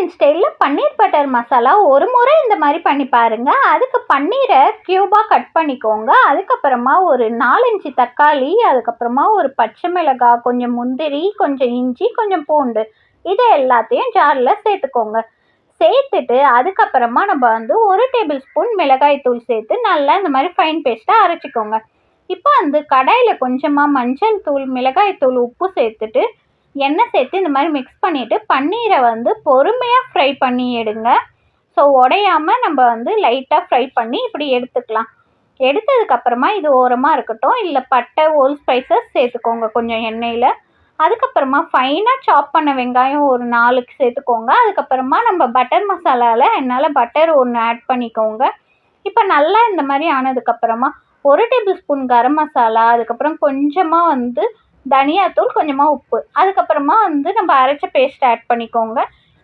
Indian ஸ்டைலில் பன்னீர் butter masala ஒரு முறை இந்த மாதிரி பண்ணி பாருங்கள். அதுக்கு பன்னீரை க்யூபாக கட் பண்ணிக்கோங்க. அதுக்கப்புறமா ஒரு 4-5 தக்காளி, அதுக்கப்புறமா ஒரு பச்சை மிளகாய், கொஞ்சம் முந்திரி, கொஞ்சம் இஞ்சி, கொஞ்சம் பூண்டு, இதை எல்லாத்தையும் ஜாரில் சேர்த்துக்கோங்க. சேர்த்துட்டு அதுக்கப்புறமா நம்ம வந்து 1 டேபிள் ஸ்பூன் மிளகாய் தூள் சேர்த்து நல்லா இந்த மாதிரி ஃபைன் பேஸ்ட்டாக அரைச்சிக்கோங்க. இப்போ வந்து கடாயில் கொஞ்சமாக மஞ்சள் தூள், மிளகாய் தூள், உப்பு சேர்த்துட்டு எண்ணெய் சேர்த்து இந்த மாதிரி மிக்ஸ் பண்ணிவிட்டு பன்னீரை வந்து பொறுமையாக ஃப்ரை பண்ணி எடுங்க. ஸோ உடையாமல் நம்ம வந்து லைட்டாக ஃப்ரை பண்ணி இப்படி எடுத்துக்கலாம். எடுத்ததுக்கப்புறமா இது ஓரமாக இருக்கட்டும். இல்லை பட்டை, ஹோல் ஸ்பைசஸ் சேர்த்துக்கோங்க கொஞ்சம் எண்ணெயில். அதுக்கப்புறமா ஃபைனாக சாப் பண்ண வெங்காயம் ஒரு 4 சேர்த்துக்கோங்க. அதுக்கப்புறமா நம்ம பட்டர் மசாலாவில் என்னால் பட்டர் 1 ஆட் பண்ணிக்கோங்க. இப்போ நல்லா இந்த மாதிரி ஆனதுக்கப்புறமா 1 டேபிள் ஸ்பூன் கரம் மசாலா, அதுக்கப்புறம் கொஞ்சமாக வந்து தனியாத்தூள், கொஞ்சமாக உப்பு, அதுக்கப்புறமா வந்து நம்ம அரைச்ச பேஸ்ட் ஆட் பண்ணிக்கோங்க.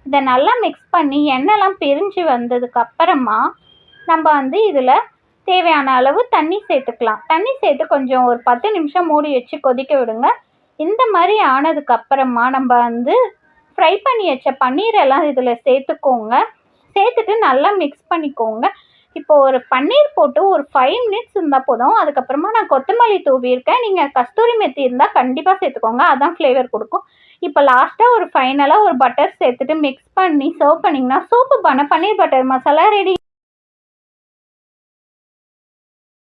இதை நல்லா மிக்ஸ் பண்ணி எண்ணெய்லாம் பிரிஞ்சு வந்ததுக்கப்புறமா நம்ம வந்து இதில் தேவையான அளவு தண்ணி சேர்த்துக்கலாம். தண்ணி சேர்த்து கொஞ்சம் ஒரு 10 நிமிஷம் மூடி வச்சு கொதிக்க விடுங்க. இந்த மாதிரி ஆனதுக்கப்புறமா நம்ம வந்து ஃப்ரை பண்ணி வச்ச பன்னீரெல்லாம் இதில் சேர்த்துக்கோங்க. சேர்த்துட்டு நல்லா மிக்ஸ் பண்ணிக்கோங்க. இப்போ ஒரு பன்னீர் போட்டு ஒரு 5 மினிட்ஸ் இருந்தால் போதும். அதுக்கப்புறமா நான் கொத்தமல்லி தூவியிருக்கேன். நீங்கள் கஸ்தூரி மெத்தி இருந்தால் கண்டிப்பாக சேர்த்துக்கோங்க. அதான் ஃப்ளேவர் கொடுக்கும். இப்போ லாஸ்ட்டாக ஒரு ஃபைனலாக ஒரு பட்டர் சேர்த்துட்டு மிக்ஸ் பண்ணி சர்வ் பண்ணிங்கன்னா சூப்பரான பன்னீர் பட்டர் மசாலா ரெடி.